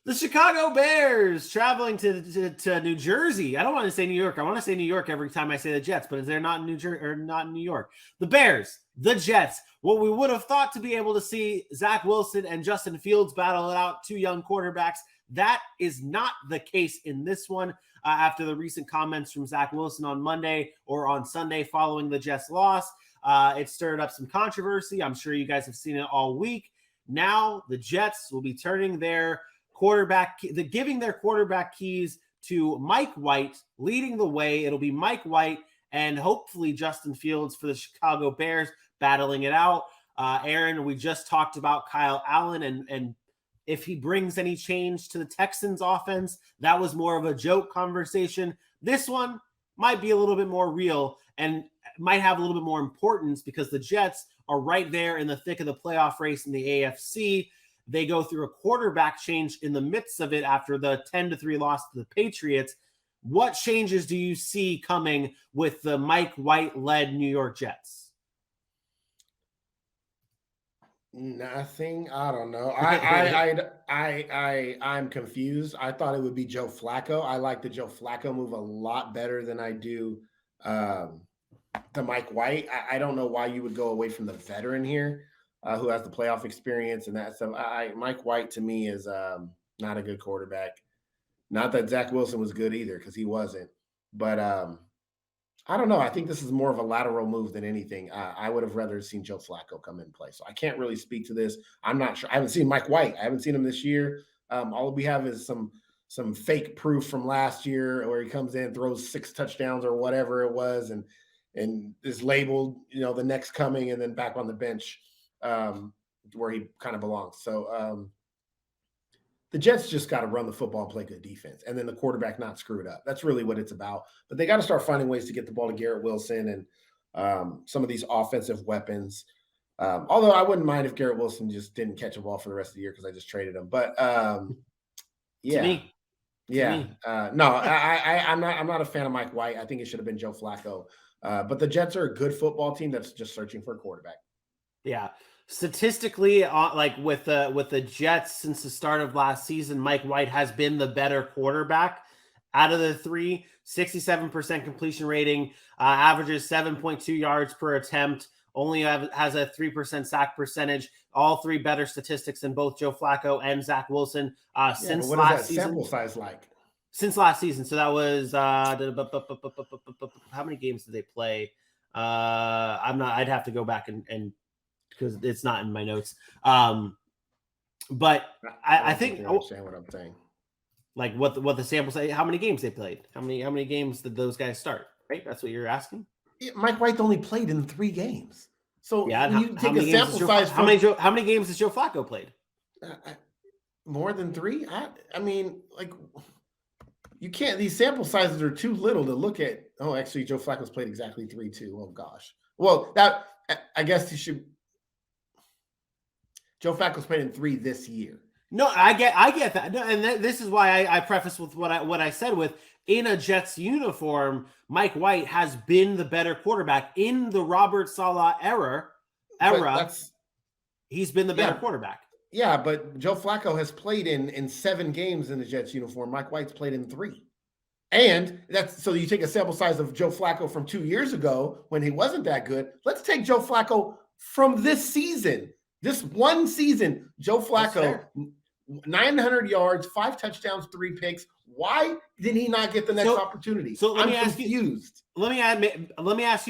The Chicago Bears traveling to New Jersey. I don't want to say New York. I want to say New York every time I say the Jets, but they're not in New Jersey or not in New York. The Bears, the Jets. What we would have thought to be able to see Zach Wilson and Justin Fields battle it out, two young quarterbacks. That is not the case in this one. After the recent comments from Zach Wilson on Monday or on Sunday following the Jets loss, it stirred up some controversy. I'm sure you guys have seen it all week. Now the Jets will be turning their giving their quarterback keys to Mike White, leading the way. It'll be Mike White and hopefully Justin Fields for the Chicago Bears battling it out. Aaron, we just talked about Kyle Allen and if he brings any change to the Texans offense. That was more of a joke conversation. This one might be a little bit more real and might have a little bit more importance because the Jets are right there in the thick of the playoff race in the AFC. They go through a quarterback change in the midst of it after the 10-3 loss to the Patriots. What changes do you see coming with the Mike White-led New York Jets? Nothing. I don't know. I'm confused. I thought it would be Joe Flacco. I like the Joe Flacco move a lot better than I do the Mike White. I don't know why you would go away from the veteran here. Who has the playoff experience and that stuff. Mike White to me is not a good quarterback. Not that Zach Wilson was good either, because he wasn't. But I don't know. I think this is more of a lateral move than anything. I would have rather seen Joe Flacco come in play. So I can't really speak to this. I'm not sure. I haven't seen Mike White. I haven't seen him this year. All we have is some fake proof from last year where he comes in, throws 6 touchdowns or whatever it was, and is labeled, the next coming, and then back on the bench. Where he kind of belongs. So the Jets just got to run the football and play good defense, and then the quarterback not screw it up. That's really what it's about. But they got to start finding ways to get the ball to Garrett Wilson and some of these offensive weapons. Although I wouldn't mind if Garrett Wilson just didn't catch a ball for the rest of the year because I just traded him. But yeah, no, I'm not a fan of Mike White. I think it should have been Joe Flacco. But the Jets are a good football team that's just searching for a quarterback. Yeah. Statistically, like with the Jets since the start of last season, Mike White has been the better quarterback out of the three. 67% completion rating, averages 7.2 yards per attempt, only has a 3% sack percentage. All three better statistics than both Joe Flacco and Zach Wilson since what last is that season. Sample size like? Since last season. So that was how many games did they play? I'd have to go back and because it's not in my notes. But I think I understand what I'm saying. Like what the sample say, how many games they played, how many games did those guys start? Right, that's what you're asking. Yeah, Mike White only played in 3 games. So yeah, when you take a sample size, how many games has Joe Flacco played? More than 3. I mean, like, you can't. These sample sizes are too little to look at. Oh, actually, Joe Flacco's played exactly 3 too. Oh gosh. Well, that I guess you should. Joe Flacco's played in 3 this year. No, I get that, and this is why I preface with what I said with, in a Jets uniform, Mike White has been the better quarterback in the Robert Saleh era. He's been the better quarterback. Yeah, but Joe Flacco has played in 7 games in the Jets uniform. Mike White's played in 3. And that's so you take a sample size of Joe Flacco from 2 years ago when he wasn't that good. Let's take Joe Flacco from this season. This one season, Joe Flacco, 900 yards, 5 touchdowns, 3 picks. Why did he not get the next opportunity? So let me ask you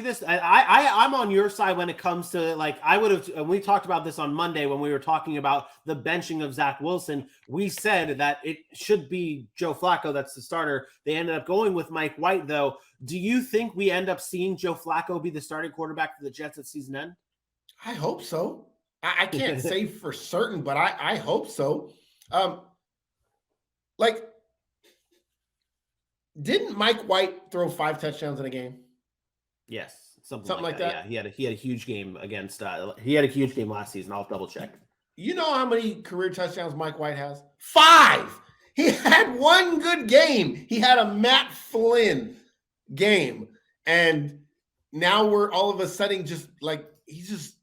this. I'm on your side when it comes to, like, I would have, we talked about this on Monday when we were talking about the benching of Zach Wilson. We said that it should be Joe Flacco that's the starter. They ended up going with Mike White, though. Do you think we end up seeing Joe Flacco be the starting quarterback for the Jets at season end? I hope so. I can't say for certain, but I hope so. Didn't Mike White throw 5 touchdowns in a game? Yes, something like that. Yeah, he had a huge game against. He had a huge game last season. I'll double check. You know how many career touchdowns Mike White has? 5. He had 1 good game. He had a Matt Flynn game, and now we're all of a sudden just like he's just.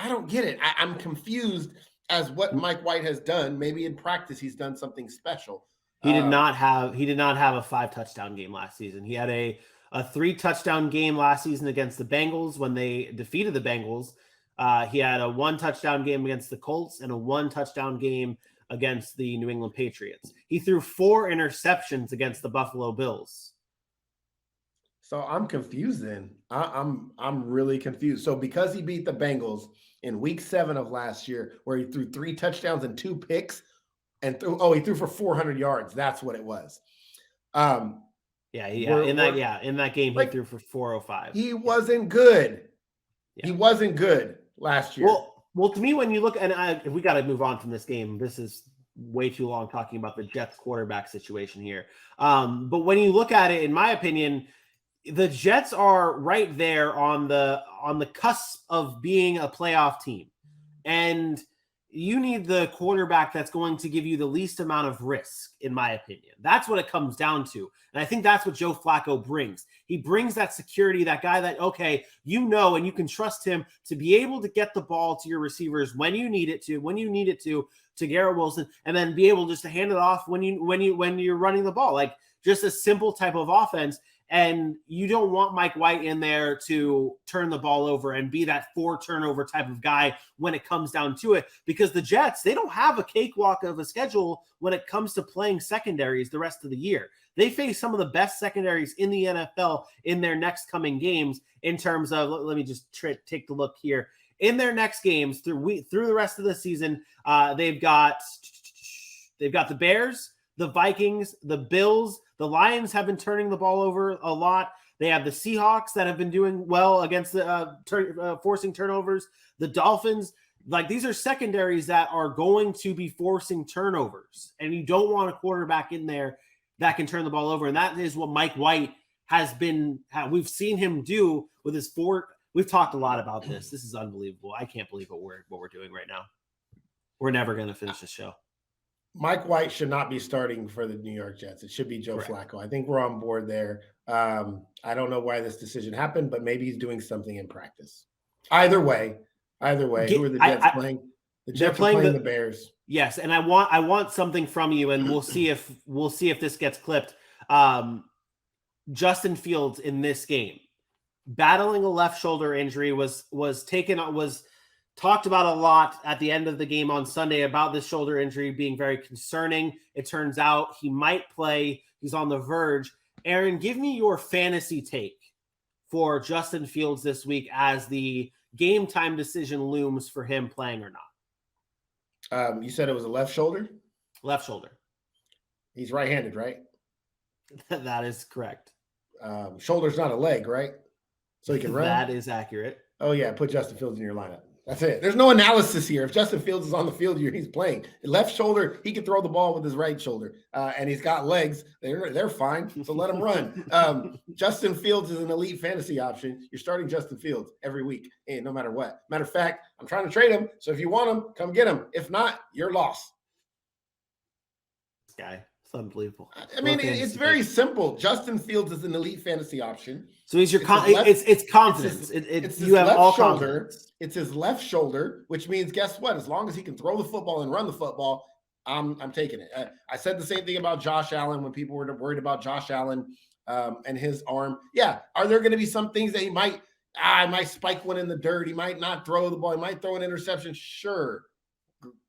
I don't get it. I'm confused as what Mike White has done. Maybe in practice he's done something special. He did not have a 5 touchdown game last season. He had a 3 touchdown game last season against the Bengals when they defeated the Bengals. He had a 1 touchdown game against the Colts and a 1 touchdown game against the New England Patriots. He threw 4 interceptions against the Buffalo Bills. So I'm confused then. I'm really confused. So because he beat the Bengals in week 7 of last year, where he threw 3 touchdowns and 2 picks, and he threw for 400 yards. That's what it was. In that game, he threw for 405. He wasn't good. Yeah. He wasn't good last year. Well, to me, when you look, and we got to move on from this game. This is way too long talking about the Jets quarterback situation here. But when you look at it, in my opinion, the Jets are right there on the cusp of being a playoff team, and you need the quarterback that's going to give you the least amount of risk, in my opinion. That's what it comes down to. And I think that's what Joe Flacco brings. He brings that security, that guy that, okay, and you can trust him to be able to get the ball to your receivers when you need it to Garrett Wilson, and then be able just to hand it off when you're running the ball. Like, just a simple type of offense. And you don't want Mike White in there to turn the ball over and be that 4 turnover type of guy when it comes down to it, because the Jets, they don't have a cakewalk of a schedule when it comes to playing secondaries the rest of the year. They face some of the best secondaries in the NFL in their next coming games in terms of, let me just take a look here. In their next games through the rest of the season, they've got the Bears, the Vikings, the Bills. The Lions have been turning the ball over a lot. They have the Seahawks that have been doing well against the forcing turnovers. The Dolphins, like, these are secondaries that are going to be forcing turnovers, and you don't want a quarterback in there that can turn the ball over. And that is what Mike White has been. We've seen him do with his 4. We've talked a lot about this. This is unbelievable. I can't believe what we're doing right now. We're never going to finish this show. Mike White should not be starting for the New York Jets. It should be Joe Flacco. I think we're on board there. I don't know why this decision happened, but maybe he's doing something in practice. Either way, who are the Jets playing? The Jets are playing the Bears. Yes, and I want something from you, and we'll see if this gets clipped. Justin Fields in this game, battling a left shoulder injury, was talked about a lot at the end of the game on Sunday about this shoulder injury being very concerning. It turns out he might play. He's on the verge. Aaron, give me your fantasy take for Justin Fields this week as the game time decision looms for him playing or not. You said it was a left shoulder? Left shoulder. He's right-handed, right? That is correct. Shoulder's not a leg, right? So he can run? That is accurate. Oh, yeah. Put Justin Fields in your lineup. That's it. There's no analysis here. If Justin Fields is on the field, he's playing. Left shoulder, he can throw the ball with his right shoulder. And he's got legs. They're fine, so let him run. Justin Fields is an elite fantasy option. You're starting Justin Fields every week, no matter what. Matter of fact, I'm trying to trade him, so if you want him, come get him. If not, you're lost. This guy. It's unbelievable. I mean, it's very simple. Justin Fields is an elite fantasy option. So he's your it's confidence. You have all confidence. It's his left shoulder, which means, guess what? As long as he can throw the football and run the football, I'm taking it. I said the same thing about Josh Allen when people were worried about Josh Allen and his arm. Yeah, are there going to be some things that he might spike one in the dirt? He might not throw the ball. He might throw an interception. Sure.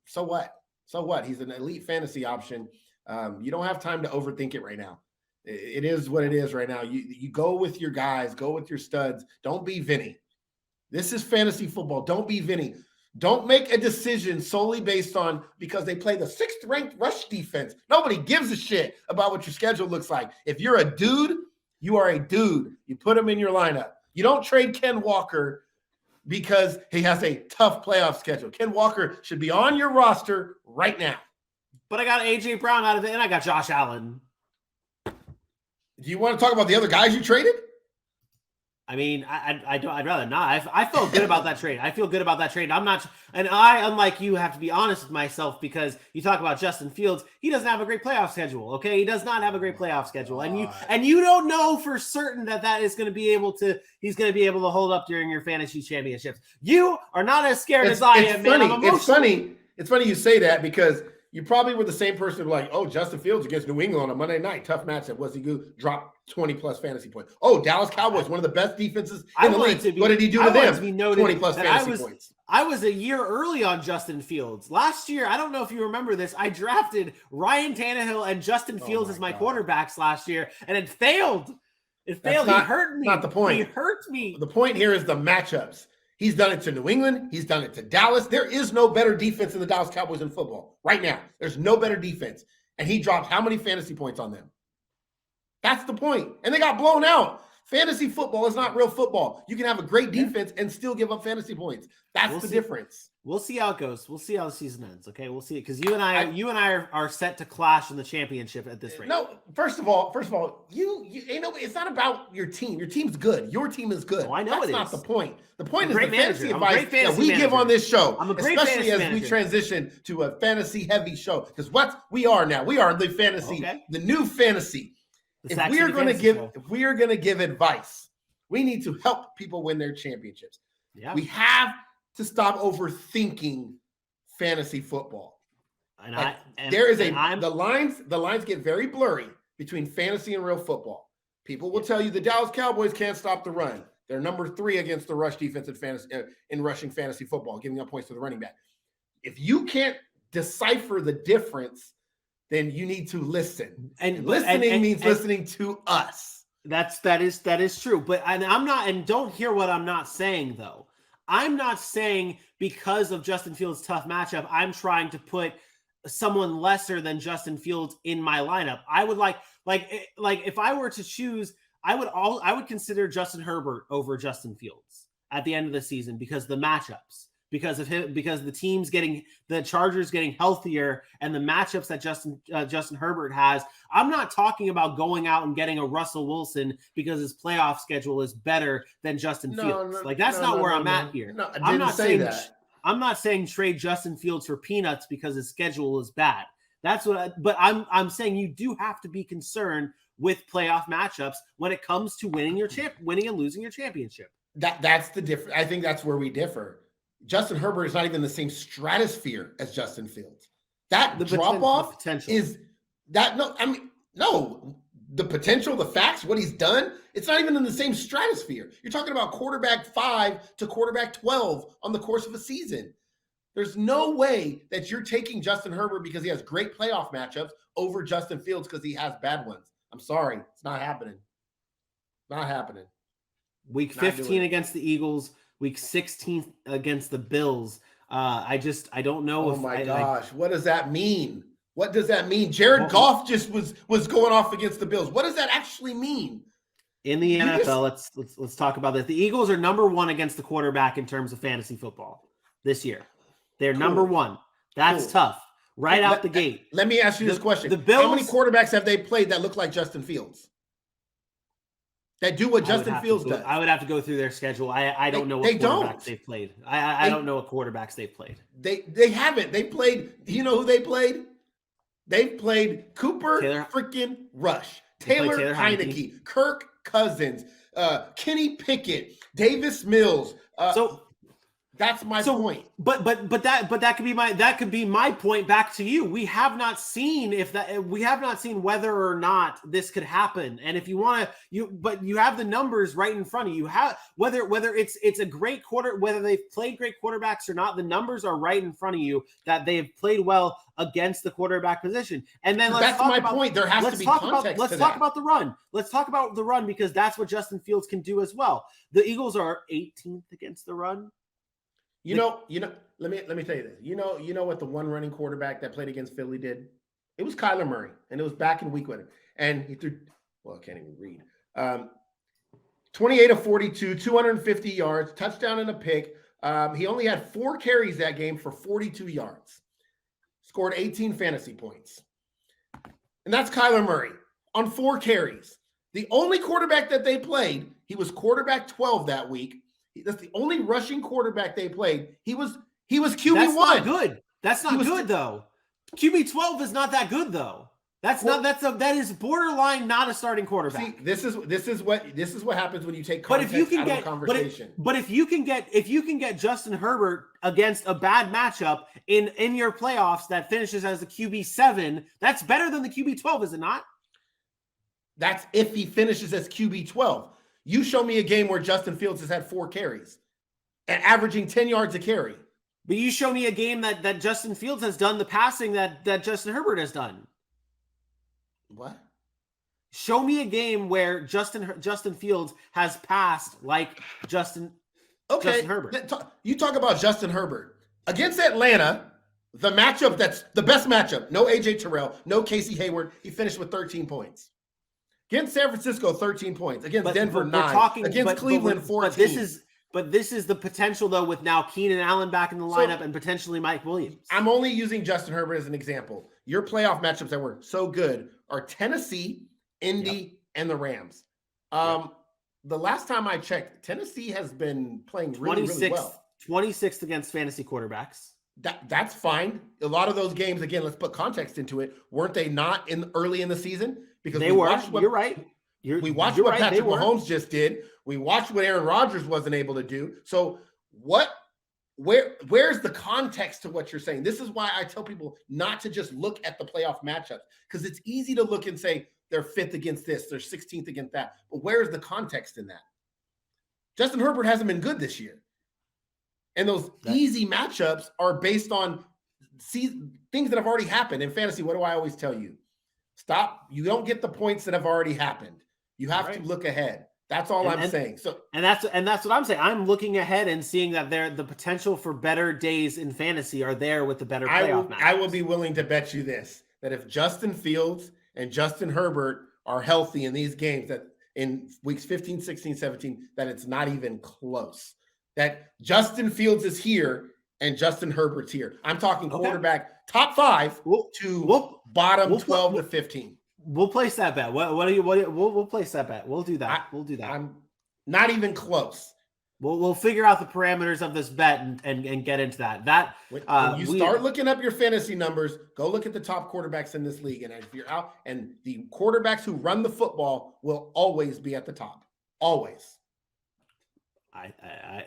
So what? So what? He's an elite fantasy option. You don't have time to overthink it right now. It is what it is right now. You go with your guys, go with your studs. Don't be Vinny. This is fantasy football. Don't be Vinny. Don't make a decision solely based on because they play the 6th ranked rush defense. Nobody gives a shit about what your schedule looks like. If you're a dude, you are a dude. You put him in your lineup. You don't trade Ken Walker because he has a tough playoff schedule. Ken Walker should be on your roster right now. But I got A.J. Brown out of it, and I got Josh Allen. Do you want to talk about the other guys you traded? I mean, I'd rather not. I felt good about that trade. I feel good about that trade. I'm not, and I, unlike you, have to be honest with myself because you talk about Justin Fields. He doesn't have a great playoff schedule. Okay, he does not have a great playoff schedule, and you don't know for certain that is going to be able to. He's going to be able to hold up during your fantasy championships. You are not as scared as I am. Funny. It's funny you say that because you probably were the same person who like, oh, Justin Fields against New England on a Monday night. Tough matchup. Was he good? Dropped 20-plus fantasy points. Oh, Dallas Cowboys, one of the best defenses in the league. What did he do to them? 20-plus fantasy points. I was a year early on Justin Fields. Last year, I don't know if you remember this, I drafted Ryan Tannehill and Justin Fields as my quarterbacks last year, and it failed. It failed. He hurt me. Not the point. He hurt me. The point here is the matchups. He's done it to New England. He's done it to Dallas. There is no better defense in the Dallas Cowboys in football right now. There's no better defense. And he dropped how many fantasy points on them? That's the point. And they got blown out. Fantasy football is not real football. You can have a great defense and still give up fantasy points. That's the difference. We'll see how it goes. We'll see how the season ends. Okay, we'll see it because you and I are set to clash in the championship at this rate. No, first of all, you know it's not about your team. Your team's good. Your team is good. Oh, I know that's not the point. The point is the fantasy advice that we give on this show, especially as we transition to a fantasy-heavy show. Because what we are now, we are the fantasy, the new fantasy. If we are going to give advice, we need to help people win their championships. Yeah. We have to stop overthinking fantasy football. The lines get very blurry between fantasy and real football. People will tell you the Dallas Cowboys can't stop the run. They're number 3 against the rush defense in rushing fantasy football, giving up points to the running back. If you can't decipher the difference, then you need to listen. And listening means listening to us. That is true. But I'm not, and don't hear what I'm not saying though. I'm not saying because of Justin Fields' tough matchup, I'm trying to put someone lesser than Justin Fields in my lineup. I would like if I were to choose, I would consider Justin Herbert over Justin Fields at the end of the season because the matchups. Because of him, because the Chargers getting healthier and the matchups that Justin Herbert has. I'm not talking about going out and getting a Russell Wilson because his playoff schedule is better than Justin Fields. That's not where I'm at here. No, I didn't say that. I'm not saying trade Justin Fields for peanuts because his schedule is bad. But I'm saying you do have to be concerned with playoff matchups when it comes to winning and losing your championship. That's the difference. I think that's where we differ. Justin Herbert is not even in the same stratosphere as Justin Fields. That drop-off is that the potential, the facts, what he's done, it's not even in the same stratosphere. You're talking about quarterback 5 to quarterback 12 on the course of a season. There's no way that you're taking Justin Herbert because he has great playoff matchups over Justin Fields because he has bad ones. I'm sorry. It's not happening. Not happening. Week 15 against the Eagles. Week 16 against the Bills. I don't know. Oh my gosh. What does that mean? What does that mean? Jared Goff just was going off against the Bills. What does that actually mean? In the NFL, let's talk about this. The Eagles are number 1 against the quarterback in terms of fantasy football this year. They're number 1. That's tough. Out the gate. Let me ask you this question. The Bills, how many quarterbacks have they played that look like Justin Fields? That do what Justin Fields does. I would have to go through their schedule. I don't know what quarterbacks they've played. I don't know what quarterbacks they've played. They haven't. They played. Do you know who they played? They played Cooper freaking Rush, Taylor Heineke, Kirk Cousins, Kenny Pickett, Davis Mills. That's my point. But that could be my point back to you. We have not seen whether or not this could happen. And if you want to, you have the numbers right in front of you. Whether it's a great quarter, whether they've played great quarterbacks or not, the numbers are right in front of you that they've played well against the quarterback position. And then that's my point. There has to be context. Let's talk about the run. Let's talk about the run because that's what Justin Fields can do as well. The Eagles are 18th against the run. You know, let me tell you this. You know what the one running quarterback that played against Philly did? It was Kyler Murray, and it was back in week 1. And he threw, I can't even read. 28 of 42, 250 yards, touchdown and a pick. He only had 4 carries that game for 42 yards. Scored 18 fantasy points. And that's Kyler Murray on 4 carries. The only quarterback that they played, he was quarterback 12 that week. That's the only rushing quarterback they played. He was QB1. That's not good. That's not good though. QB 12 is not that good though. That is borderline not a starting quarterback. See, this is what happens when you take But context if you can out get of a conversation. but if you can get Justin Herbert against a bad matchup in your playoffs that finishes as the QB7, that's better than the QB12, is it not? That's if he finishes as QB12. You show me a game where Justin Fields has had 4 carries and averaging 10 yards a carry. But you show me a game that Justin Fields has done the passing that Justin Herbert has done. What? Show me a game where Justin Fields has passed like Justin Herbert. You talk about Justin Herbert against Atlanta, the matchup that's the best matchup. No AJ Terrell, no Casey Hayward. He finished with 13 points. Against San Francisco, 13 points. Against Denver, 9. Against Cleveland, 14. But this is the potential, though, with now Keenan Allen back in the lineup and potentially Mike Williams. I'm only using Justin Herbert as an example. Your playoff matchups that were so good are Tennessee, Indy, and the Rams. The last time I checked, Tennessee has been playing really well. 26th against fantasy quarterbacks. That's fine. A lot of those games, again, let's put context into it. Weren't they not early in the season? Because they were. You're right. We watched what Patrick Mahomes just did. We watched what Aaron Rodgers wasn't able to do. So where's the context to what you're saying? This is why I tell people not to just look at the playoff matchups, because it's easy to look and say they're 5th against this, they're 16th against that. But where's the context in that? Justin Herbert hasn't been good this year. And those easy matchups are based on things that have already happened. In fantasy, what do I always tell you? Stop. You don't get the points that have already happened. You have to look ahead. That's all I'm saying. So, and that's what I'm saying. I'm looking ahead and seeing that the potential for better days in fantasy are there with the better playoff matches. I will be willing to bet you this, that if Justin Fields and Justin Herbert are healthy in these games, that in weeks 15, 16, 17, that it's not even close. That Justin Fields is here and Justin Herbert's here. I'm talking quarterback top 5 to bottom 12 to 15. We'll place that bet. We'll place that bet. We'll do that. We'll do that. I'm not even close. We'll figure out the parameters of this bet and get into that. When you start looking up your fantasy numbers, go look at the top quarterbacks in this league. And if you're out, and the quarterbacks who run the football will always be at the top. Always.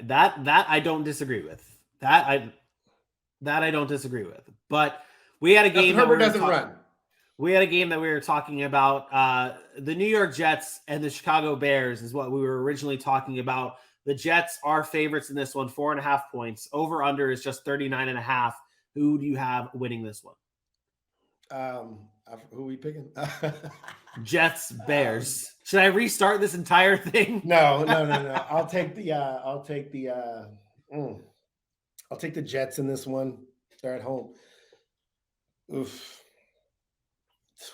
That I don't disagree with. That I don't disagree with. But we had a game. Herbert doesn't run. We had a game that we were talking about. The New York Jets and the Chicago Bears is what we were originally talking about. The Jets are favorites in this one, 4.5 points. Over under is just 39.5. Who do you have winning this one? Who are we picking? Jets, Bears. Should I restart this entire thing? No. I'll take the Jets in this one. They're at home. Oof.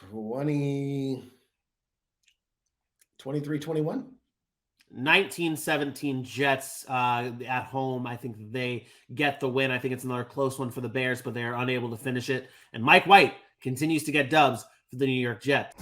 23-21. 19-17 Jets at home. I think they get the win. I think it's another close one for the Bears, but they are unable to finish it. And Mike White continues to get dubs for the New York Jets.